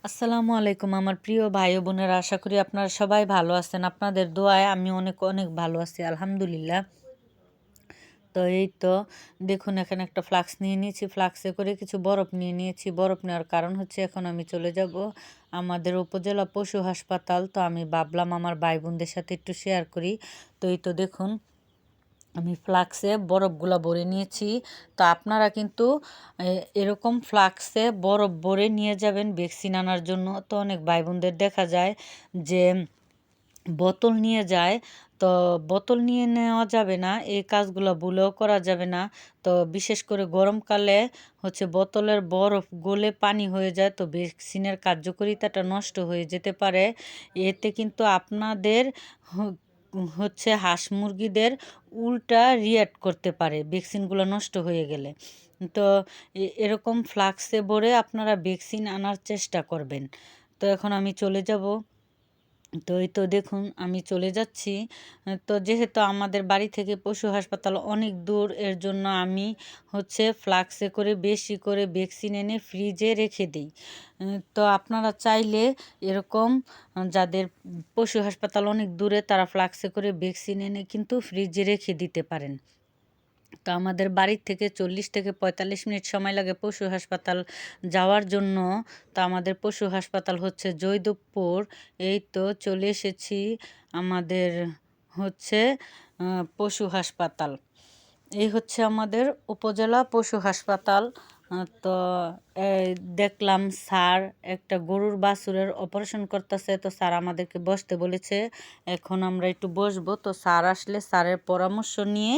আসসালামু আলাইকুম আমার প্রিয় ভাই ও বোনেরা, আশা করি আপনারা সবাই ভালো আছেন। আপনাদের দোয়ায় আমি অনেক অনেক ভালো আছি, আলহামদুলিল্লাহ। তো এই তো দেখুন, এখানে একটা ফ্লাক্স নিয়ে নিয়েছি, ফ্লাক্সে করে কিছু বরফ নিয়ে নিয়েছি। বরফ নেওয়ার কারণ হচ্ছে এখন আমি চলে যাব আমাদের উপজেলা পশু হাসপাতাল। তো আমি ভাবলাম আমার ভাই বোনদের সাথে একটু শেয়ার করি। তো এই তো দেখুন, আমি ফ্লাক্সে বরফগুলো ভরে নিয়েছি। তো আপনারা কিন্তু এরকম ফ্লাক্সে বরফ ভরে নিয়ে যাবেন ভ্যাকসিন আনার জন্য। তো অনেক ভাই বোনদের দেখা যায় যে বোতল নিয়ে যায়। তো বোতল নিয়ে নেওয়া যাবে না, এই কাজগুলো ভুলেও করা যাবে না। তো বিশেষ করে গরমকালে হচ্ছে বোতলের বরফ গলে পানি হয়ে যায়, তো ভ্যাকসিনের কার্যকারিতাটা নষ্ট হয়ে যেতে পারে। এতে কিন্তু আপনাদের হচ্ছে হাঁস মুরগিদের উল্টা রিয়্যাক্ট করতে পারে ভ্যাকসিনগুলো নষ্ট হয়ে গেলে। তো এরকম ফ্লাক্সে ভরে আপনারা ভ্যাকসিন আনার চেষ্টা করবেন। তো এখন আমি চলে যাব। তো এই তো দেখুন, আমি চলে যাচ্ছি। তো যেহেতু আমাদের বাড়ি থেকে পশু হাসপাতাল অনেক দূর, এর জন্য আমি হচ্ছে ফ্লাক্সে করে বেশি করে ভ্যাকসিন এনে ফ্রিজে রেখে দিই। তো আপনারা চাইলে এরকম যাদের পশু হাসপাতাল অনেক দূরে, তারা ফ্লাক্সে করে ভ্যাকসিন এনে কিন্তু ফ্রিজে রেখে দিতে পারেন। তো আমাদের বাড়ির থেকে 40 থেকে 45 মিনিট সময় লাগে পশু হাসপাতাল যাওয়ার জন্য। তো আমাদের পশু হাসপাতাল হচ্ছে জয়দেবপুর। এই তো চলে এসেছি আমাদের হচ্ছে পশু হাসপাতাল। এই হচ্ছে আমাদের উপজেলা পশু হাসপাতাল। তো এই দেখলাম স্যার একটা গরুর বাছুরের অপারেশন করতেছে। তো স্যার আমাদেরকে বসতে বলেছে, এখন আমরা একটু বসবো। তো স্যার আসলে স্যারের পরামর্শ নিয়ে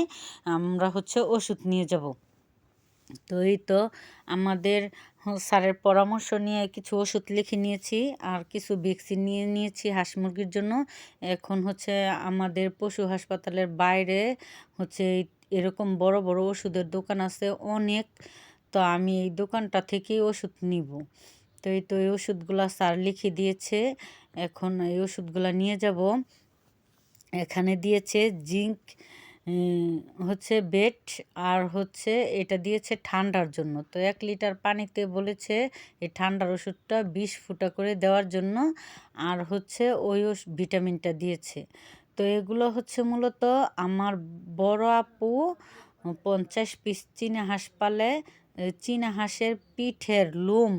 আমরা হচ্ছে ওষুধ নিয়ে যাব। তো এই তো আমাদের স্যারের পরামর্শ নিয়ে কিছু ওষুধ লিখে নিয়েছি, আর কিছু ভ্যাকসিন নিয়ে নিয়েছি হাঁস মুরগির জন্য। এখন হচ্ছে আমাদের পশু হাসপাতালের বাইরে হচ্ছে এরকম বড় বড় ওষুধের দোকান আছে অনেক। তো আমি এই দোকানটা থেকেই ওষুধ নিব। তো এই তো এই ওষুধগুলা স্যার লিখে দিয়েছে, এখন এই ওষুধগুলা নিয়ে যাব। এখানে দিয়েছে জিঙ্ক, হচ্ছে বেট, আর হচ্ছে এটা দিয়েছে ঠান্ডার জন্য। তো 1 লিটার পানিতে বলেছে এই ঠান্ডার ওষুধটা 20 ফুটা করে দেওয়ার জন্য। আর হচ্ছে ওই ভিটামিনটা দিয়েছে। তো এগুলো হচ্ছে মূলত আমার বড় আপু 50 পিস চীনা হাঁস পালে। চীনা হাঁসের পিঠের লোম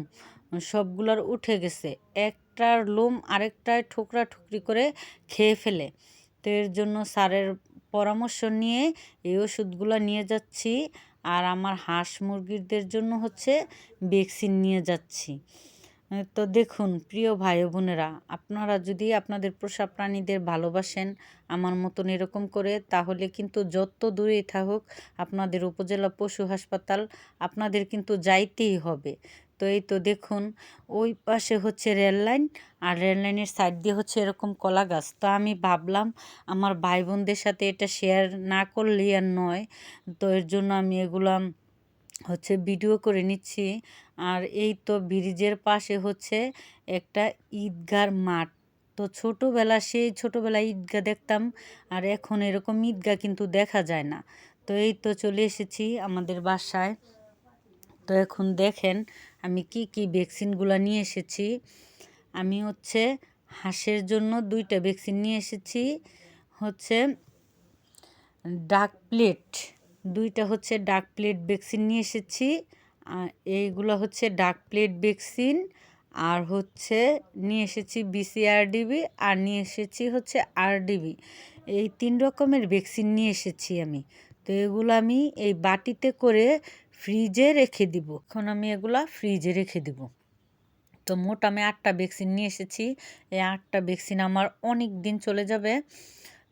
সবগুলোর উঠে গেছে, একটার লোম আরেকটায় ঠুকরা ঠুকরি করে খেয়ে ফেলে। তো এর জন্য স্যারের পরামর্শ নিয়ে এই ওষুধগুলো নিয়ে যাচ্ছি। আর আমার হাঁস মুরগিদের জন্য হচ্ছে ভ্যাকসিন নিয়ে যাচ্ছি। তো দেখুন প্রিয় ভাই ও বোনেরা, আপনারা যদি আপনাদের পোষা প্রাণীদের ভালোবাসেন আমার মতন এরকম করে, তাহলে কিন্তু যত দূরেই থাকুক আপনাদের উপজেলা পশু হাসপাতাল আপনাদের কিন্তু যাইতেই হবে। তো এই তো দেখুন, ওই পাশে হচ্ছে রেল লাইন, আর রেল লাইনের সাইড দিয়ে হচ্ছে এরকম কলা গাছ। তো আমি ভাবলাম আমার ভাই বোনদের সাথে এটা শেয়ার না করলেই আর নয়। তো এর জন্য আমি এগুলো হচ্ছে ভিডিও করে নিচ্ছি। আর এই তো ব্রিজের পাশে হচ্ছে একটা ঈদগার মাঠ। তো সেই ছোটোবেলায় ঈদগাহ দেখতাম, আর এখন এরকম ঈদগাহ কিন্তু দেখা যায় না। তো এই তো চলে এসেছি আমাদের বাসায়। তো এখন দেখেন আমি কি কি ভ্যাকসিনগুলো নিয়ে এসেছি। আমি হচ্ছে হাঁসের জন্য 2টা ভ্যাকসিন নিয়ে এসেছি, হচ্ছে ডাক প্লেট। 2টা হচ্ছে ডাক প্লেট ভ্যাকসিন নিয়ে এসেছি। আর এইগুলো হচ্ছে ডাক প্লেট ভ্যাকসিন। আর হচ্ছে নিয়ে এসেছি BCRDB, আর নিয়ে এসেছি হচ্ছে RDB। এই 3 রকমের ভ্যাকসিন নিয়ে এসেছি আমি। তো এগুলো আমি এই বাটিতে করে ফ্রিজে রেখে দিব। এখন আমি এগুলা ফ্রিজে রেখে দিব। তো মোট আমি 8টা ভ্যাকসিন নিয়ে এসেছি। এই 8টা ভ্যাকসিন আমার অনেক দিন চলে যাবে।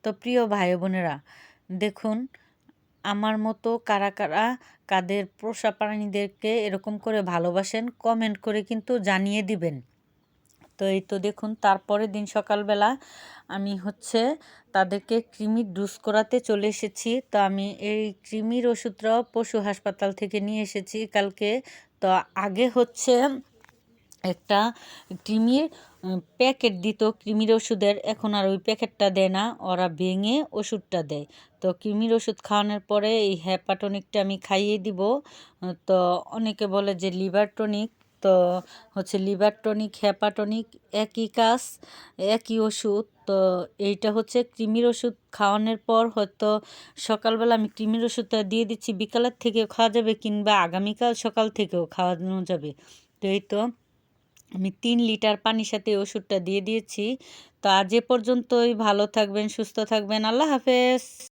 তো প্রিয় ভাই বোনেরা, দেখুন আমার মতো কারা কারা কাদের পোষা প্রাণীদেরকে এরকম করে ভালোবাসেন কমেন্ট করে কিন্তু জানিয়ে দিবেন। তো এই তো দেখুন, তারপরের দিন সকালবেলা আমি হচ্ছে তাদেরকে কৃমির ডোজ করাতে চলে এসেছি। তো আমি এই কৃমির ওষুধটাও পশু হাসপাতাল থেকে নিয়ে এসেছি কালকে। তো আগে হচ্ছে একটা কৃমির প্যাকেট দিত কৃমির ওষুধের, এখন আর ওই প্যাকেটটা দেয় না, ওরা ভেঙে ওষুধটা দেয়। তো কৃমির ওষুধ খাওয়ানোর পরে এই হ্যাপাটনিকটা আমি খাইয়ে দিব। তো অনেকে বলে যে লিভার টনিক, তো হচ্ছে লিভার টনিক, হেপাটনিক একই কাজ, একই ওষুধ। তো এইটা হচ্ছে কৃমির ওষুধ খাওয়ানোর পর হয়তো সকালবেলা আমি কৃমির ওষুধটা দিয়ে দিচ্ছি, বিকালের থেকেও খাওয়া যাবে কিংবা আগামীকাল সকাল থেকেও খাওয়ানো যাবে। তো এই তো আমি 3 লিটার পানির সাথে ওষুধটা দিয়ে দিয়েছি। তো আজ এ পর্যন্তই। ভালো থাকবেন, সুস্থ থাকবেন। আল্লাহ হাফেজ।